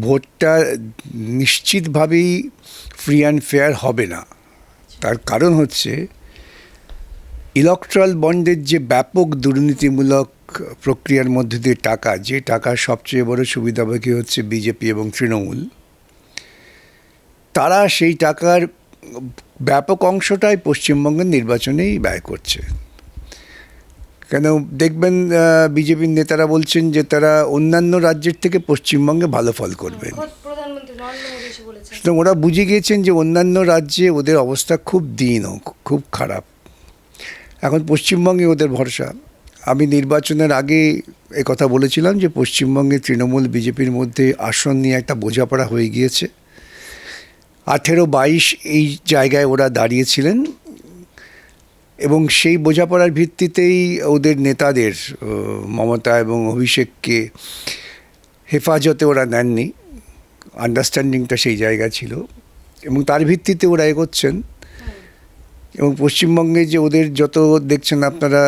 ভোটটা নিশ্চিতভাবেই free and fair হবে না। তার কারণ হচ্ছে ইলেকট্রাল বন্ডের যে ব্যাপক দুর্নীতিমূলক প্রক্রিয়ার মধ্যে দিয়ে টাকা, যে টাকার সবচেয়ে বড় সুবিধাভোগী হচ্ছে বিজেপি এবং তৃণমূল, তারা সেই টাকার ব্যাপক অংশটাই পশ্চিমবঙ্গের নির্বাচনেই ব্যয় করছে। কেন দেখবেন বিজেপির নেতারা বলছেন যে তারা অন্যান্য রাজ্যের থেকে পশ্চিমবঙ্গে ভালো ফল করবেন। তো ওরা বুঝে গিয়েছেন যে অন্যান্য রাজ্যে ওদের অবস্থা খুব দীন, খুব খারাপ। এখন পশ্চিমবঙ্গে ওদের ভরসা। আমি নির্বাচনের আগে কথা বলেছিলাম যে পশ্চিমবঙ্গে তৃণমূল বিজেপির মধ্যে আসন নিয়ে একটা বোঝাপড়া হয়ে গিয়েছে। 18-22 এই জায়গায় ওরা দাঁড়িয়েছিলেন এবং সেই বোঝাপড়ার ভিত্তিতেই ওদের নেতাদের মমতা এবং অভিষেককে হেফাজতে ওরা নেননি। আন্ডারস্ট্যান্ডিংটা সেই জায়গা ছিল এবং তার ভিত্তিতে ওরা এগোচ্ছেন। এবং পশ্চিমবঙ্গে যে ওদের যত দেখছেন আপনারা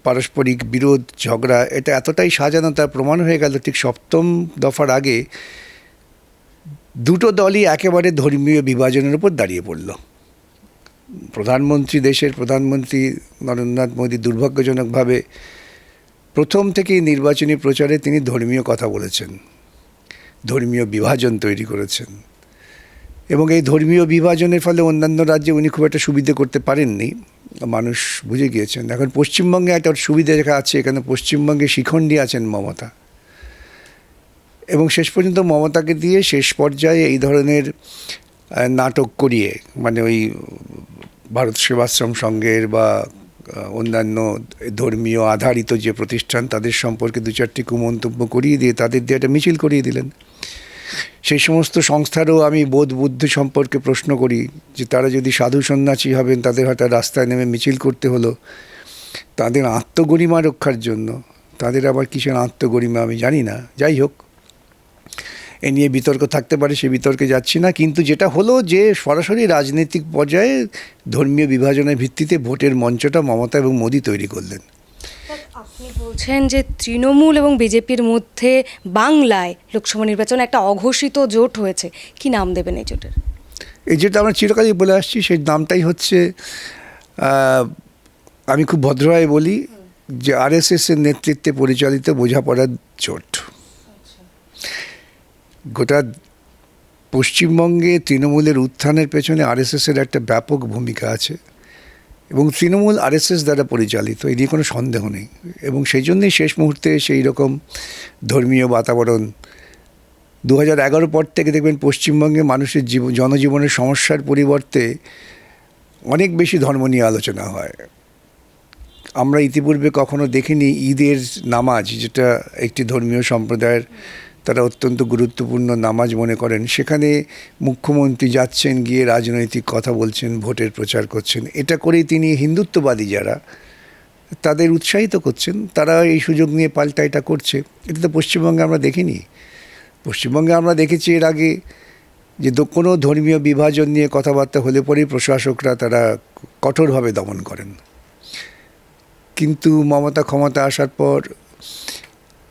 পারস্পরিক বিরোধ, ঝগড়া, এটা এতটাই সাজানো, তার প্রমাণ হয়ে গেল ঠিক সপ্তম দফার আগে দুটো দলই একেবারে ধর্মীয় বিভাজনের উপর দাঁড়িয়ে পড়ল। দেশের প্রধানমন্ত্রী নরেন্দ্রনাথ মোদী দুর্ভাগ্যজনকভাবে প্রথম থেকেই নির্বাচনী প্রচারে তিনি ধর্মীয় কথা বলেছেন, ধর্মীয় বিভাজন তৈরি করেছেন এবং এই ধর্মীয় বিভাজনের ফলে অন্যান্য রাজ্যে উনি খুব একটা সুবিধে করতে পারেননি, মানুষ বুঝে গিয়েছেন। এখন পশ্চিমবঙ্গে একটা সুবিধা দেখা আছে, এখানে পশ্চিমবঙ্গে শিখণ্ডী আছেন মমতা, এবং শেষ পর্যন্ত মমতাকে দিয়ে শেষ পর্যায়ে এই ধরনের নাটক করিয়ে, মানে ওই ভারত সেবাশ্রম সংঘের বা অন্যান্য ধর্মীয় আধারিত যে প্রতিষ্ঠান তাদের সম্পর্কে দু চারটি কুমন্তব্য করিয়ে দিয়ে তাদের দিয়ে একটা মিছিল করিয়ে দিলেন। সেই সমস্ত সংস্থারও আমি বোধ বুদ্ধি সম্পর্কে প্রশ্ন করি যে তারা যদি সাধু সন্ন্যাসী হবেন, তাদের হঠাৎ রাস্তায় নেমে মিছিল করতে হলো তাদের আত্মগরিমা রক্ষার জন্য। তাদের আবার কিসের আত্মগরিমা আমি জানি না। যাই হোক, এ নিয়ে বিতর্ক থাকতে পারে, সে বিতর্কে যাচ্ছি না। কিন্তু যেটা হলো যে সরাসরি রাজনৈতিক পর্যায়ে ধর্মীয় বিভাজনের ভিত্তিতে ভোটের মঞ্চটা মমতা এবং মোদী তৈরি করলেন। আপনি বলছেন যে তৃণমূল এবং বিজেপির মধ্যে বাংলায় লোকসভা নির্বাচনে একটা অঘোষিত জোট হয়েছে। কি নাম দেবেন এই জোটের? এই যেটা আমরা চিরকালই বলে আসছি, সেই নামটাই হচ্ছে, আমি খুব ভদ্রভাবে বলি যে আরএসএসের নেতৃত্বে পরিচালিত বোঝাপড়ার জোট। গোটা পশ্চিমবঙ্গে তৃণমূলের উত্থানের পেছনে আরএসএসের একটা ব্যাপক ভূমিকা আছে এবং তৃণমূল আরএসএস দ্বারা পরিচালিত, এই নিয়ে কোনো সন্দেহ নেই। এবং সেই জন্যই শেষ মুহূর্তে সেই রকম ধর্মীয় বাতাবরণ 2011 পর থেকে দেখবেন পশ্চিমবঙ্গে মানুষের জনজীবনের সমস্যার পরিবর্তে অনেক বেশি ধর্ম নিয়ে আলোচনা হয়। আমরা ইতিপূর্বে কখনো দেখিনি ঈদের নামাজ, যেটা একটি ধর্মীয় সম্প্রদায়ের তারা অত্যন্ত গুরুত্বপূর্ণ নামাজ মনে করেন, সেখানে মুখ্যমন্ত্রী যাচ্ছেন, গিয়ে রাজনৈতিক কথা বলছেন, ভোটের প্রচার করছেন। এটা করেই তিনি হিন্দুত্ববাদী যারা তাদের উৎসাহিত করছেন, তারা এই সুযোগ নিয়ে পাল্টা এটা করছে। এটা তো পশ্চিমবঙ্গে আমরা দেখিনি। পশ্চিমবঙ্গে আমরা দেখেছি এর আগে যে কোনো ধর্মীয় বিভাজন নিয়ে কথাবার্তা হলে পরেই প্রশাসকরা তারা কঠোরভাবে দমন করেন। কিন্তু মমতা ক্ষমতা আসার পর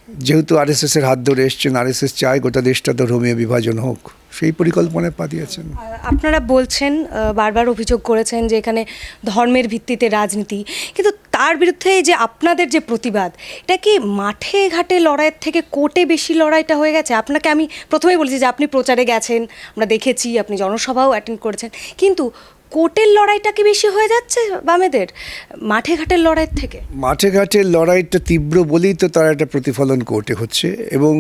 যেহেতু আরএসএসের হাত ধরে এসছেন, আরএসএস চায় গোটা দেশটা ধর্মীয় বিভাজন হোক, সেই পরিকল্পনায় পা দিয়েছেন। আপনারা বলছেন, বারবার অভিযোগ করেছেন যে এখানে ধর্মের ভিত্তিতে রাজনীতি, কিন্তু তার বিরুদ্ধে যে আপনাদের যে প্রতিবাদ, এটা কি মাঠে ঘাটে লড়াইয়ের থেকে কোর্টে বেশি লড়াইটা হয়ে গেছে? আপনাকে আমি প্রথমেই বলেছি যে আপনি প্রচারে গেছেন, আমরা দেখেছি, আপনি জনসভাও অ্যাটেন্ড করেছেন, কিন্তু কোর্টের লড়াইটা কি বেশি হয়ে যাচ্ছে বামেদের মাঠে ঘাটের লড়াইয়ের থেকে? মাঠে ঘাটের লড়াইটা তীব্র বলেই তো তার একটা প্রতিফলন কোর্টে হচ্ছে এবং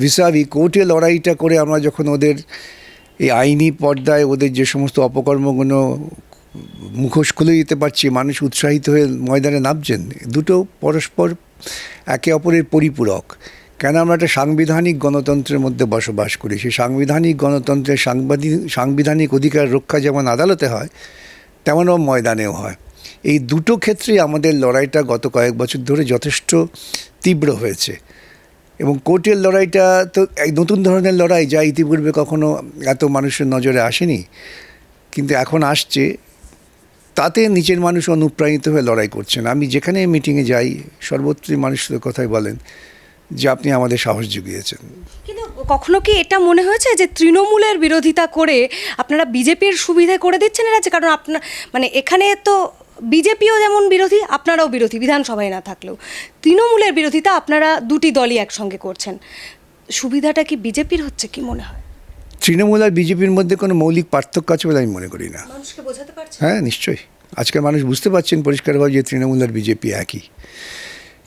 ভিসাভি কোর্টে লড়াইটা করে আমরা যখন ওদের এই আইনি পর্দায় ওদের যে সমস্ত অপকর্মগুলো মুখোশ খুলে দিতে পারছি, মানুষ উৎসাহিত হয়ে ময়দানে নামছেন। দুটো পরস্পর একে অপরের পরিপূরক। কেন আমরা একটা সাংবিধানিক গণতন্ত্রের মধ্যে বসবাস করি, সেই সাংবিধানিক গণতন্ত্রের সাংবিধানিক অধিকার রক্ষা যেমন আদালতে হয়, তেমনও ময়দানেও হয়। এই দুটো ক্ষেত্রেই আমাদের লড়াইটা গত কয়েক বছর ধরে যথেষ্ট তীব্র হয়েছে এবং কোর্টের লড়াইটা তো এক নতুন ধরনের লড়াই, যা ইতিপূর্বে কখনো এত মানুষের নজরে আসেনি, কিন্তু এখন আসছে। তাতে নিচের মানুষ অনুপ্রাণিত হয়ে লড়াই করছেন। আমি যেখানে মিটিংয়ে যাই সর্বত্রই মানুষের কথাই বলেন যে আপনি আমাদের সাহস জুগিয়েছেন। কিন্তু কখনো কি এটা মনে হয়েছে যে তৃণমূলের বিরোধিতা করে আপনারা বিজেপির সুবিধা করে দিচ্ছেন এর আছে? কারণ আপনার মানে এখানে তো বিজেপিও যেমন বিরোধী, আপনারাও বিরোধী বিধানসভায় না থাকলেও তৃণমূলের বিরোধিতা আপনারা দুটি দলই একসঙ্গে করছেন। সুবিধাটা কি বিজেপির হচ্ছে কি মনে হয়? তৃণমূল আর বিজেপির মধ্যে কোনো মৌলিক পার্থক্য আছে বলে আমি মনে করি না। মানুষকে বোঝাতে পারছেন? হ্যাঁ, নিশ্চয়ই। আজকের মানুষ বুঝতে পারছেন পরিষ্কারভাবে যে তৃণমূল আর বিজেপি একই।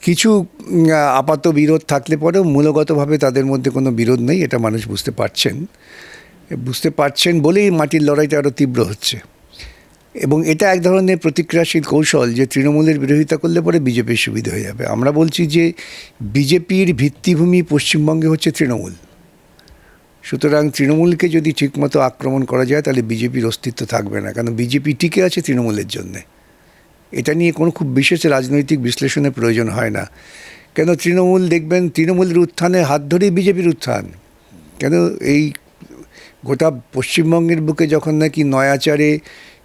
কিছু আপাত বিরোধ থাকলে পরেও মূলগতভাবে তাদের মধ্যে কোনো বিরোধ নেই, এটা মানুষ বুঝতে পারছেন বলেই মাটির লড়াইটা আরও তীব্র হচ্ছে। এবং এটা এক ধরনের প্রতিক্রিয়াশীল কৌশল যে তৃণমূলের বিরোধিতা করলে পরে বিজেপির সুবিধা হয়ে যাবে। আমরা বলছি যে বিজেপির ভিত্তিভূমি পশ্চিমবঙ্গে হচ্ছে তৃণমূল। সুতরাং তৃণমূলকে যদি ঠিকমতো আক্রমণ করা যায় তাহলে বিজেপির অস্তিত্ব থাকবে না, কারণ বিজেপি টিকে আছে তৃণমূলের জন্যে। এটা নিয়ে কোনো খুব বিশেষ রাজনৈতিক বিশ্লেষণের প্রয়োজন হয় না। কেন তৃণমূল দেখবেন, তৃণমূলের উত্থানে হাত ধরেই বিজেপির উত্থান। কেন এই গোটা পশ্চিমবঙ্গের বুকে যখন নাকি নয়াচারে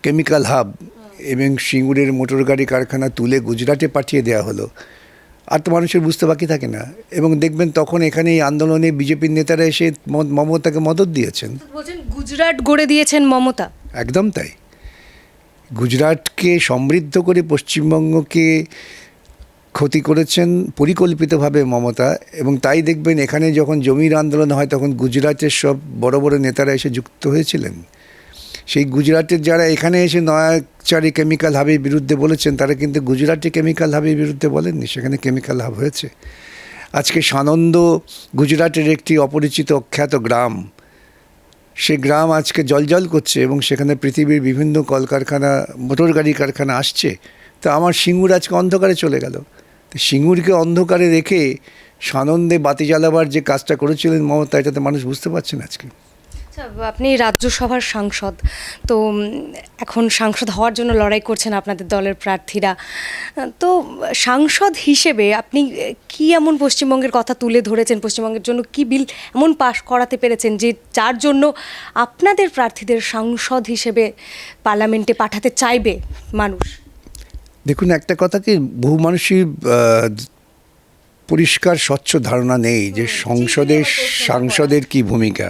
কেমিক্যাল হাব এবং সিঙ্গুরের মোটর গাড়ি কারখানা তুলে গুজরাটে পাঠিয়ে দেওয়া হলো, আর তো মানুষের বুঝতে বাকি থাকে না। এবং দেখবেন তখন এখানে এই আন্দোলনে বিজেপির নেতারা এসে মমতাকে মদত দিয়েছেন। বলছেন গুজরাট গড়ে দিয়েছেন মমতা? একদম তাই। গুজরাটকে সমৃদ্ধ করে পশ্চিমবঙ্গকে ক্ষতি করেছেন পরিকল্পিতভাবে মমতা। এবং তাই দেখবেন এখানে যখন জমির আন্দোলন হয় তখন গুজরাটের সব বড় বড় নেতারা এসে যুক্ত হয়েছিলেন। সেই গুজরাটের যারা এখানে এসে নয়াচারে কেমিক্যাল হাবের বিরুদ্ধে বলেছেন, তারা কিন্তু গুজরাটে কেমিক্যাল হাবের বিরুদ্ধে বলেননি, সেখানে কেমিক্যাল হাব হয়েছে। আজকে সানন্দ গুজরাটের একটি অপরিচিত অখ্যাত গ্রাম, সে গ্রাম আজকে জলজল করছে এবং সেখানে পৃথিবীর বিভিন্ন কলকারখানা, মোটর গাড়ি কারখানা আসছে। তো আমার সিঙ্গুর আজকে অন্ধকারে চলে গেল। তো সিঙ্গুরকে অন্ধকারে রেখে সানন্দে বাতি জ্বালাবার যে কাজটা করেছিলেন মমতা, এটাতে মানুষ বুঝতে পারছেন আজকে। আপনি রাজ্যসভার সাংসদ, তো এখন সাংসদ হওয়ার জন্য লড়াই করছেন আপনাদের দলের প্রার্থীরা। তো সাংসদ হিসেবে আপনি কি এমন পশ্চিমবঙ্গের কথা তুলে ধরেছেন, পশ্চিমবঙ্গের জন্য কি বিল এমন পাশ করাতে পেরেছেন যে যার জন্য আপনাদের প্রার্থীদের সাংসদ হিসেবে পার্লামেন্টে পাঠাতে চাইবে মানুষ? দেখুন, একটা কথা কি, বহু মানুষই পরিষ্কার স্বচ্ছ ধারণা নেই যে সাংসদের কি ভূমিকা।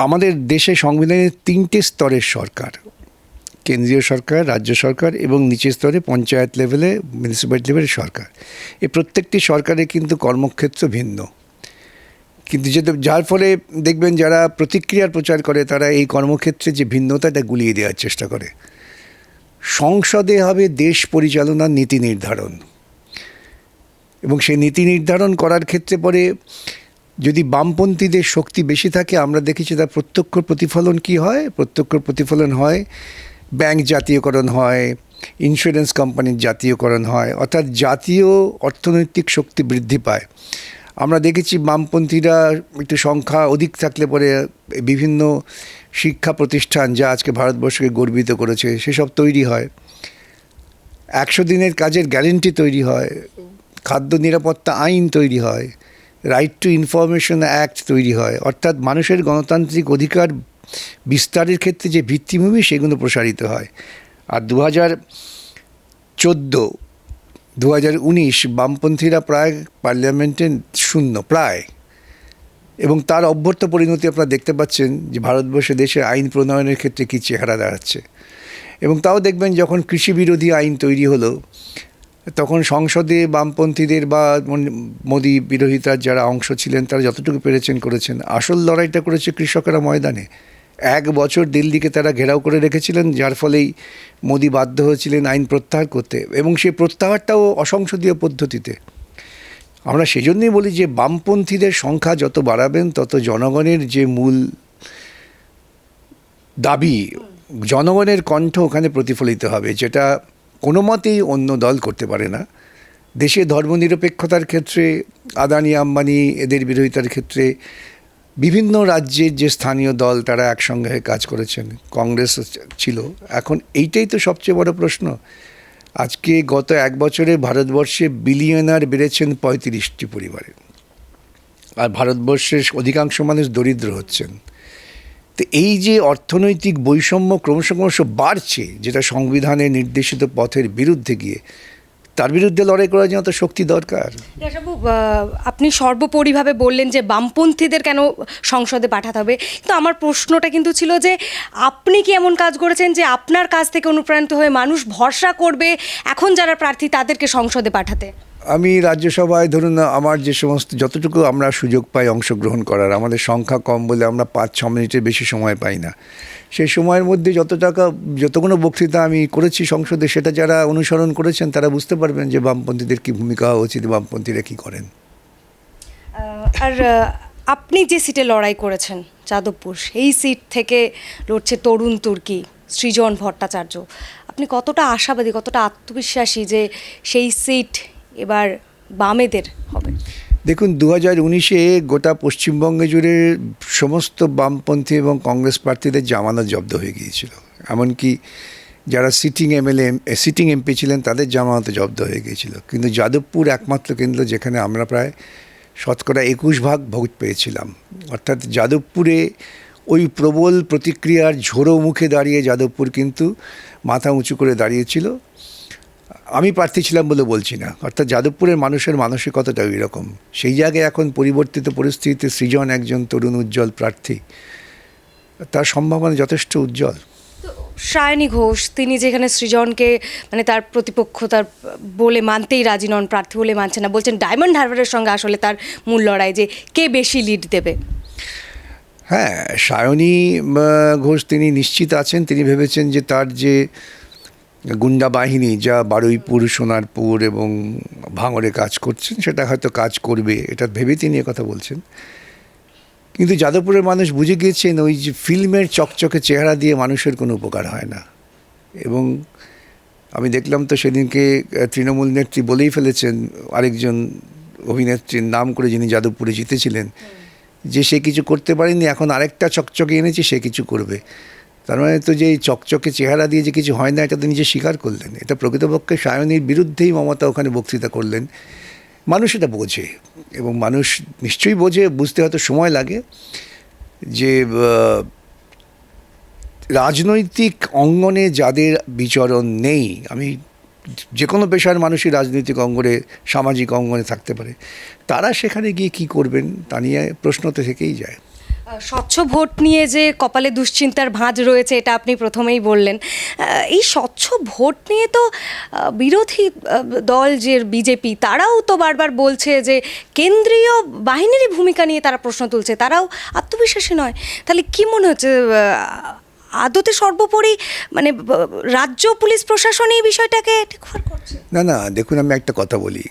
আমাদের দেশে সংবিধানের 3টে স্তরের সরকার, কেন্দ্রীয় সরকার, রাজ্য সরকার এবং নিচের স্তরে পঞ্চায়েত লেভেলে, মিউনিসিপ্যালিটি লেভেলের সরকার। এই প্রত্যেকটি সরকারের কিন্তু কর্মক্ষেত্র ভিন্ন। কিন্তু যার ফলে দেখবেন যারা প্রতিক্রিয়ার প্রচার করে তারা এই কর্মক্ষেত্রে যে ভিন্নতাটা গুলিয়ে দেওয়ার চেষ্টা করে। সংসদে হবে দেশ পরিচালনার নীতি নির্ধারণ, এবং সেই নীতি নির্ধারণ করার ক্ষেত্রে পরে যদি বামপন্থীদের শক্তি বেশি থাকে, আমরা দেখেছি তার প্রত্যক্ষ প্রতিফলন কি হয়। প্রত্যক্ষ প্রতিফলন হয় ব্যাংক জাতীয়করণ হয়, ইন্স্যুরেন্স কোম্পানির জাতীয়করণ হয়, অর্থাৎ জাতীয় অর্থনৈতিক শক্তি বৃদ্ধি পায়। আমরা দেখেছি বামপন্থীরা একটু সংখ্যা অধিক থাকলে পরে বিভিন্ন শিক্ষা প্রতিষ্ঠান যা আজকে ভারতবর্ষকে গর্বিত করেছে সেসব তৈরি হয়, 100 দিনের কাজের গ্যারেন্টি তৈরি হয়, খাদ্য নিরাপত্তা আইন তৈরি হয়, রাইট টু ইনফরমেশন অ্যাক্ট তৈরি হয়। অর্থাৎ মানুষের গণতান্ত্রিক অধিকার বিস্তারের ক্ষেত্রে যে ভিত্তিভূমি সেগুলো প্রসারিত হয়। আর 2014, 2019 বামপন্থীরা প্রায় পার্লামেন্টে শূন্য প্রায়, এবং তার অভ্যর্থ পরিণতি আপনারা দেখতে পাচ্ছেন যে ভারতবর্ষে দেশে আইন প্রণয়নের ক্ষেত্রে কী চেহারা দাঁড়াচ্ছে। এবং তাও দেখবেন যখন কৃষি বিরোধী আইন তৈরি হলো তখন সংসদে বামপন্থীদের বা মোদি বিরোধিতার যারা অংশ ছিলেন তারা যতটুকু পেরেছেন করেছেন। আসল লড়াইটা করেছে কৃষকেরা ময়দানে। 1 বছর দিল্লিকে তারা ঘেরাও করে রেখেছিলেন, যার ফলেই মোদি বাধ্য হয়েছিলেন আইন প্রত্যাহার করতে, এবং সেই প্রত্যাহারটাও অসংসদীয় পদ্ধতিতে। আমরা সেজন্যই বলি যে বামপন্থীদের সংখ্যা যত বাড়াবেন তত জনগণের যে মূল দাবি, জনগণের কণ্ঠ ওখানে প্রতিফলিত হবে, যেটা কোনো মতেই অন্য দল করতে পারে না। দেশে ধর্মনিরপেক্ষতার ক্ষেত্রে আদানি আম্বানি এদের বিরোধিতার ক্ষেত্রে বিভিন্ন রাজ্যের যে স্থানীয় দল তারা একসঙ্গে হয়ে কাজ করেছেন, কংগ্রেস ছিল। এখন এইটাই তো সবচেয়ে বড় প্রশ্ন। আজকে গত 1 বছরে ভারতবর্ষে বিলিয়নার বেড়েছেন 35টি পরিবারে, আর ভারতবর্ষের অধিকাংশ মানুষ দরিদ্র হচ্ছেন। তো এই যে অর্থনৈতিক বৈষম্য ক্রমশ বাড়ছে, যেটা সংবিধানে নির্দেশিত পথের বিরুদ্ধে গিয়ে, তার বিরুদ্ধে লড়াই করার জন্য তো শক্তি দরকার। বাবু, আপনি সর্বোপরিভাবে বললেন যে বামপন্থীদের কেন সংসদে পাঠাতে হবে, তো আমার প্রশ্নটা কিন্তু ছিল যে আপনি কি এমন কাজ করেছেন যে আপনার কাছ থেকে অনুপ্রাণিত হয়ে মানুষ ভরসা করবে এখন যারা প্রার্থী তাদেরকে সংসদে পাঠাতে? আমি রাজ্যসভায় ধরুন আমার যে সমস্ত যতটুকু আমরা সুযোগ পাই অংশগ্রহণ করার, আমাদের সংখ্যা কম বলে আমরা 5-6 মিনিটের বেশি সময় পাই না, সেই সময়ের মধ্যে যতগুলো বক্তৃতা আমি করেছি সংসদে, সেটা যারা অনুসরণ করেছেন তারা বুঝতে পারবেন যে বামপন্থীদের কী ভূমিকা হওয়া উচিত, বামপন্থীরা কী করেন। আর আপনি যে সিটে লড়াই করেছেন যাদবপুর, এই সিট থেকে লড়ছে তরুণ তুর্কি সৃজন ভট্টাচার্য, আপনি কতটা আশাবাদী, কতটা আত্মবিশ্বাসী যে সেই সিট এবার বামেদের হবে? দেখুন, 2019-এ গোটা পশ্চিমবঙ্গে জুড়ে সমস্ত বামপন্থী এবং কংগ্রেস প্রার্থীদের জামানত জব্দ হয়ে গিয়েছিল, এমনকি যারা সিটিং এমপি ছিলেন তাদের জামানত জব্দ হয়ে গিয়েছিল। কিন্তু যাদবপুর একমাত্র কেন্দ্র যেখানে আমরা প্রায় শতকরা 21% ভোট পেয়েছিলাম। অর্থাৎ যাদবপুরে ওই প্রবল প্রতিক্রিয়ার ঝোড়ো মুখে দাঁড়িয়ে যাদবপুর কিন্তু মাথা উঁচু করে দাঁড়িয়েছিল। আমি প্রার্থী ছিলাম বলে বলছি না, অর্থাৎ যাদবপুরের মানুষের মানসিকতাটা ওই রকম। সেই জায়গায় এখন পরিবর্তিত পরিস্থিতিতে সৃজন একজন তরুণ উজ্জ্বল প্রার্থী, তার সম্ভাবনা যথেষ্ট উজ্জ্বল। সায়নী ঘোষ, তিনি যেখানে সৃজনকে মানে তার প্রতিপক্ষ তার বলে মানতেই রাজি নন, প্রার্থী বলে মানছে না, বলছেন ডায়মন্ড হারবারের সঙ্গে আসলে তার মূল লড়াই যে কে বেশি লিড দেবে। হ্যাঁ, সায়নী ঘোষ তিনি নিশ্চিত আছেন, তিনি ভেবেছেন যে তার যে গুন্ডা বাহিনী যা বারুইপুর, সোনারপুর এবং ভাঙড়ে কাজ করছেন সেটা হয়তো কাজ করবে, এটা ভেবে তিনি কথা বলছেন। কিন্তু যাদবপুরের মানুষ বুঝে গিয়েছেন ওই যে ফিল্মের চকচকে চেহারা দিয়ে মানুষের কোনো উপকার হয় না। এবং আমি দেখলাম তো সেদিনকে তৃণমূল নেত্রী বলেই ফেলেছেন, আরেকজন অভিনেত্রীর নাম করে যিনি যাদবপুরে জিতেছিলেন, যে সে কিছু করতে পারেনি, এখন আরেকটা চকচকে এনেছে, সে কিছু করবে। তার মানে তো যে চকচকে চেহারা দিয়ে যে কিছু হয় না, এটা তো নিজে স্বীকার করলেন। এটা প্রকৃতপক্ষে সায়নীর বিরুদ্ধেই মমতা ওখানে বক্তৃতা করলেন। মানুষ এটা বোঝে, এবং মানুষ নিশ্চয়ই বোঝে, বুঝতে হয়তো সময় লাগে যে রাজনৈতিক অঙ্গনে যাদের বিচরণ নেই, আমি যে কোনো পেশার মানুষই রাজনৈতিক অঙ্গনে, সামাজিক অঙ্গনে থাকতে পারে, তারা সেখানে গিয়ে কী করবেন তা নিয়ে প্রশ্ন তো থেকেই যায়। স্বচ্ছ ভোট নিয়ে যে কপালে দুশ্চিন্তার ভাঁজ রয়েছে এটা আপনি প্রথমেই বললেন। এই স্বচ্ছ ভোট নিয়ে তো বিরোধী দল যে বিজেপি, তারাও তো বারবার বলছে যে কেন্দ্রীয় বাহিনীরই ভূমিকা নিয়ে তারা প্রশ্ন তুলছে, তারাও আত্মবিশ্বাসী নয়। তাহলে কি মনে হচ্ছে আদতে সর্বোপরি মানে রাজ্য পুলিশ প্রশাসন এই বিষয়টাকে ঠিক করছে? না, দেখুন, আমি একটা কথা বলি,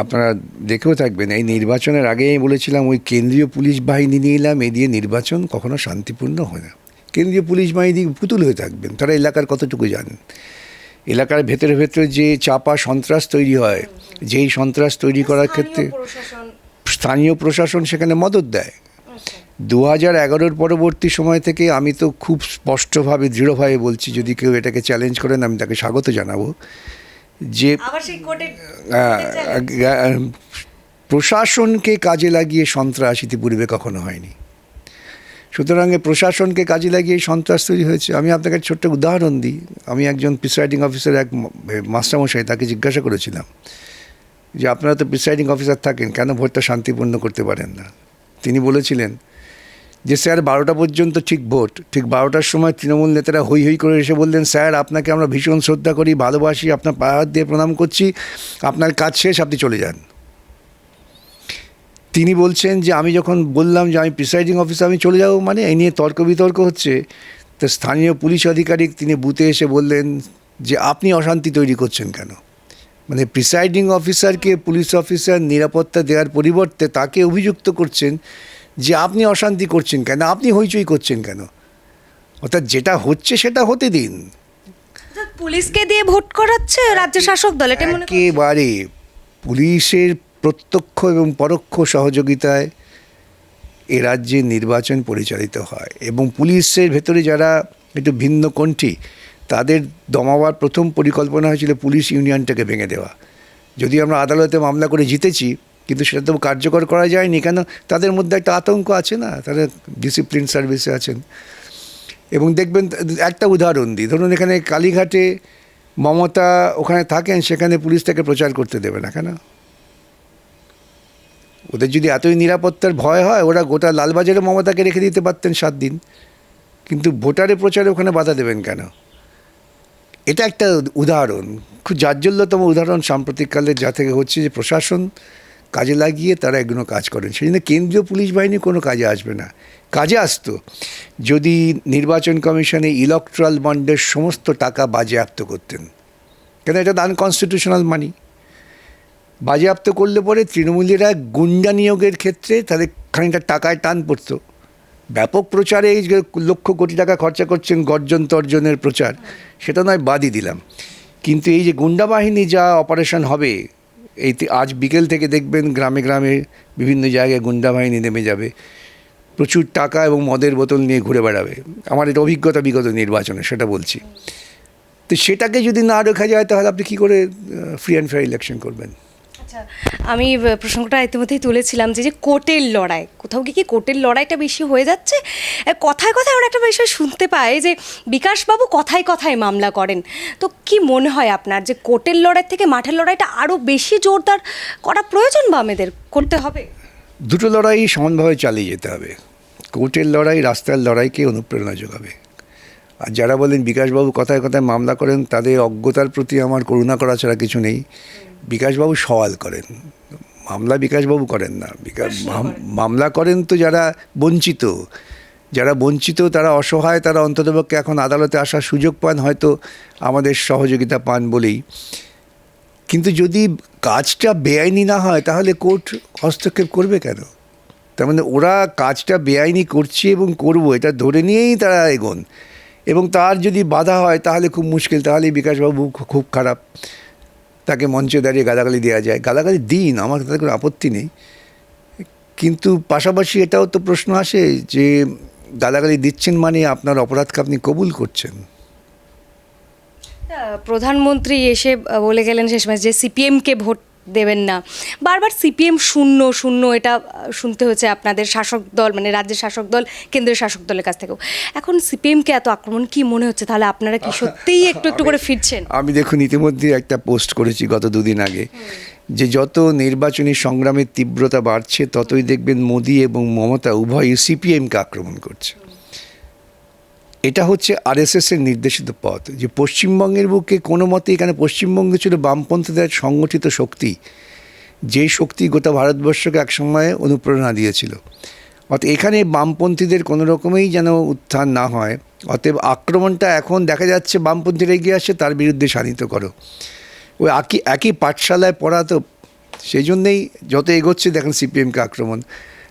আপনারা দেখেও থাকবেন, এই নির্বাচনের আগে আমি বলেছিলাম ওই কেন্দ্রীয় পুলিশ বাহিনী নিয়ে এলাম, এ দিয়ে নির্বাচন কখনো শান্তিপূর্ণ হয় না। কেন্দ্রীয় পুলিশ বাহিনী পুতুল হয়ে থাকবেন, তারা এলাকার কতটুকু জানেন। এলাকার ভেতরে ভেতরে যে চাপা সন্ত্রাস তৈরি হয়, যেই সন্ত্রাস তৈরি করার ক্ষেত্রে স্থানীয় প্রশাসন সেখানে মদত দেয়। 2011-র পরবর্তী সময় থেকে আমি তো খুব স্পষ্টভাবে দৃঢ়ভাবে বলছি, যদি কেউ এটাকে চ্যালেঞ্জ করেন আমি তাকে স্বাগত জানাবো, যে প্রশাসনকে কাজে লাগিয়ে সন্ত্রাস ইতিপূর্বে কখনো হয়নি। সুতরাং প্রশাসনকে কাজে লাগিয়ে সন্ত্রাস তৈরি হয়েছে। আমি আপনাকে ছোট্ট উদাহরণ দিই। আমি একজন প্রিসাইডিং অফিসার, এক মাস্টারমশাই, তাকে জিজ্ঞাসা করেছিলাম যে আপনারা তো প্রিসাইডিং অফিসার থাকেন, কেন ভোটটা শান্তিপূর্ণ করতে পারেন না? তিনি বলেছিলেন যে স্যার 12টা পর্যন্ত ঠিক ভোট, ঠিক 12টার সময় তৃণমূল নেতারা হই হই করে এসে বললেন, স্যার আপনাকে আমরা ভীষণ শ্রদ্ধা করি, ভালোবাসি, আপনার পা হাত দিয়ে প্রণাম করছি, আপনার কাজ শেষ, আপনি চলে যান। তিনি বলছেন যে আমি যখন বললাম যে আমি প্রিসাইডিং অফিসার, আমি চলে যাবো, মানে এই নিয়ে তর্ক বিতর্ক হচ্ছে, তো স্থানীয় পুলিশ আধিকারিক তিনি বুথে এসে বললেন যে আপনি অশান্তি তৈরি করছেন কেন? মানে প্রিসাইডিং অফিসারকে পুলিশ অফিসার নিরাপত্তা দেওয়ার পরিবর্তে তাকে অভিযুক্ত করছেন যে আপনি অশান্তি করছেন কেন, আপনি হইচই করছেন কেন। অর্থাৎ যেটা হচ্ছে সেটা হতে দিন। পুলিশকে দিয়ে ভোট করাচ্ছে রাজ্য শাসক দল, এটা মনে একেবারে পুলিশের প্রত্যক্ষ এবং পরোক্ষ সহযোগিতায় এ রাজ্যে নির্বাচন পরিচালিত হয়, এবং পুলিশের ভেতরে যারা একটু ভিন্নকণ্ঠী তাদের দমাবার প্রথম পরিকল্পনা হয়েছিল পুলিশ ইউনিয়নটাকে ভেঙে দেওয়া। যদি আমরা আদালতে মামলা করে জিতেছি, কিন্তু সেটা তো কার্যকর করা যায়নি, কেন তাদের মধ্যে একটা আতঙ্ক আছে না, তারা ডিসিপ্লিন সার্ভিসে আছেন। এবং দেখবেন, একটা উদাহরণ দিই, ধরুন এখানে কালীঘাটে মমতা ওখানে থাকেন, সেখানে পুলিশ তাকে প্রচার করতে দেবে না কেন? ওদের যদি এতই নিরাপত্তার ভয় হয়, ওরা গোটা লালবাজারে মমতাকে রেখে দিতে পারতেন 7 দিন, কিন্তু ভোটারের প্রচারে ওখানে বাধা দেবেন কেন? এটা একটা উদাহরণ, খুব জাজ্জল্যতম উদাহরণ সাম্প্রতিককালে যা থেকে হচ্ছে, যে প্রশাসন কাজে লাগিয়ে তারা এগুলো কাজ করেন। সেই জন্য কেন্দ্রীয় পুলিশ বাহিনী কোনো কাজে আসবে না। কাজে আসতো যদি নির্বাচন কমিশনে ইলেকট্রাল বন্ডের সমস্ত টাকা বাজেয়াপ্ত করতেন, কেন এটা আনকনস্টিটিউশনাল মানি। বাজেয়াপ্ত করলে পরে তৃণমূলীরা গুন্ডা নিয়োগের ক্ষেত্রে তাদের খানিকটা টাকায় টান পড়তো। ব্যাপক প্রচারে এই যে লক্ষ কোটি টাকা খরচা করছেন গর্জন তর্জনের প্রচার, সেটা নয় বাদই দিলাম, কিন্তু এই যে গুন্ডা বাহিনী যা অপারেশন হবে, আজ বিকেল থেকে দেখবেন গ্রামে গ্রামে বিভিন্ন জায়গায় গুন্ডা বাহিনী নেমে যাবে, প্রচুর টাকা এবং মদের বোতল নিয়ে ঘুরে বেড়াবে। আমার এটা অভিজ্ঞতা বিগত নির্বাচনে, সেটা বলছি। তো সেটাকে যদি না রোখা যায়, তাহলে আপনি কী করে ফ্রি অ্যান্ড ফেয়ার ইলেকশন করবেন? আচ্ছা, আমি প্রসঙ্গটা ইতিমধ্যেই তুলেছিলাম যে কোর্টের লড়াই, কোথাও কি কোর্টের লড়াইটা বেশি হয়ে যাচ্ছে? কথায় কথায় আমরা একটা বিষয় শুনতে পাই যে বিকাশবাবু কথায় কথায় মামলা করেন। তো কি মনে হয় আপনার, যে কোর্টের লড়াই থেকে মাঠের লড়াইটা আরও বেশি জোরদার করা প্রয়োজন বা আমাদের করতে হবে? দুটো লড়াই সমানভাবে চালিয়ে যেতে হবে। কোর্টের লড়াই রাস্তার লড়াইকে অনুপ্রেরণা যোগাবে। আর যারা বলেন বিকাশবাবু কথায় কথায় মামলা করেন, তাদের অজ্ঞতার প্রতি আমার করুণা করা ছাড়া কিছু নেই। বিকাশবাবু সওয়াল করেন, মামলা বিকাশবাবু করেন না। মামলা করেন তো যারা বঞ্চিত, তারা অসহায়, তারা অন্ততপক্ষে এখন আদালতে আসার সুযোগ পান, হয়তো আমাদের সহযোগিতা পান বলেই। কিন্তু যদি কাজটা বেআইনি না হয়, তাহলে কোর্ট হস্তক্ষেপ করবে কেন? তার মানে ওরা কাজটা বেআইনি করছে এবং করবো এটা ধরে নিয়েই তারা এগোন, এবং তার যদি বাধা হয় তাহলে খুব মুশকিল। তাহলে বিকাশবাবু খুব খারাপ, তাকে মঞ্চে দাঁড়িয়ে গালাগালি দেওয়া যায়, গালাগালি দিন, আমার তাতে কোনো আপত্তি নেই। কিন্তু পাশাপাশি এটাও তো প্রশ্ন আসে যে গালাগালি দিচ্ছেন মানে আপনার অপরাধকে আপনি কবুল করছেন। প্রধানমন্ত্রী এসে বলে গেলেন শেষমেশ যে সিপিএমকে ভোট দেবেন না। বারবার সিপিএম শূন্য শূন্য এটা শুনতে হচ্ছে আপনাদের শাসক দল, মানে রাজ্যের শাসক দল, কেন্দ্রের শাসক দলের কাছ থেকেও। এখন সিপিএমকে এত আক্রমণ কি মনে হচ্ছে? তাহলে আপনারা কি সত্যিই একটু একটু করে ফিরছেন? আমি দেখুন ইতিমধ্যে একটা পোস্ট করেছি গত 2 দিন আগে, যে যত নির্বাচনী সংগ্রামের তীব্রতা বাড়ছে, ততই দেখবেন মোদি এবং মমতা উভয়ই সিপিএমকে আক্রমণ করছে। এটা হচ্ছে আরএসএসের নির্দেশিত পথ, যে পশ্চিমবঙ্গের বুকে কোনো মতে, এখানে পশ্চিমবঙ্গে ছিল বামপন্থীদের সংগঠিত শক্তি, যে শক্তি গোটা ভারতবর্ষকে একসময় অনুপ্রেরণা দিয়েছিল। অতএব এখানে বামপন্থীদের কোনো রকমেই যেন উত্থান না হয়। অতএব আক্রমণটা এখন দেখা যাচ্ছে বামপন্থীরা এগিয়ে আসছে, তার বিরুদ্ধে শানিত করো। ওই একই পাঠশালায় পড়া তো, সেই জন্যেই যত এগোচ্ছে দেখেন সিপিএমকে আক্রমণ।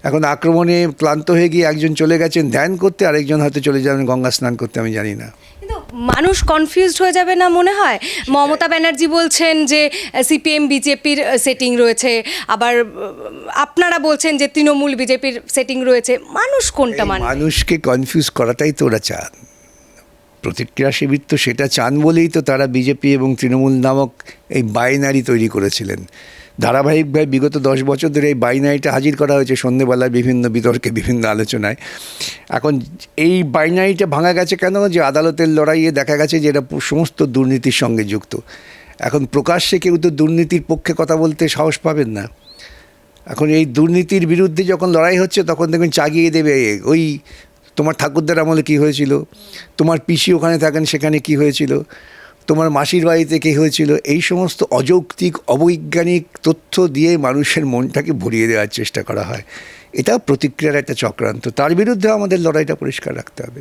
এখন আক্রমণে ক্লান্ত হয়ে গিয়ে একজন চলে গেছেন ধ্যান করতে, আরেকজন হয়তো চলে যাবেন গঙ্গা স্নান করতে, আমি জানি না। কিন্তু মানুষ কনফিউজড হয়ে যাবে না মনে হয়? মমতা ব্যানার্জি বলছেন যে সিপিএম বিজেপির সেটিং রয়েছে, আবার আপনারা বলছেন যে তৃণমূল বিজেপির সেটিং রয়েছে। মানুষ কোনটা মানে? মানুষকে কনফিউজ করাটাই তো ওরা চান। প্রতিক্রিয়াশীল তো সেটা চান বলেই তো তারা বিজেপি এবং তৃণমূল নামক এই বাইনারি তৈরি করেছিলেন। ধারাবাহিকভাবে বিগত 10 বছর ধরে এই বাইনারিটা হাজির করা হয়েছে সন্ধ্যেবেলায় বিভিন্ন বিতর্কে, বিভিন্ন আলোচনায়। এখন এই বাইনারিটা ভাঙা গেছে কেন? যে আদালতের লড়াইয়ে দেখা গেছে যে এটা সমস্ত দুর্নীতির সঙ্গে যুক্ত। এখন প্রকাশ্যে কেউ তো দুর্নীতির পক্ষে কথা বলতে সাহস পাবেন না। এখন এই দুর্নীতির বিরুদ্ধে যখন লড়াই হচ্ছে, তখন দেখবেন চাগিয়ে দেবে, ওই তোমার ঠাকুরদার আমলে কী হয়েছিল, তোমার পিসি ওখানে থাকেন সেখানে কি হয়েছিল, তোমার মাসির বাড়িতে কী হয়েছিল। এই সমস্ত অযৌক্তিক অবৈজ্ঞানিক তথ্য দিয়ে মানুষের মনটাকে ভরিয়ে দেওয়ার চেষ্টা করা হয়। এটা প্রতিক্রিয়ার একটা চক্রান্ত, তার বিরুদ্ধে আমাদের লড়াইটা পরিষ্কার রাখতে হবে।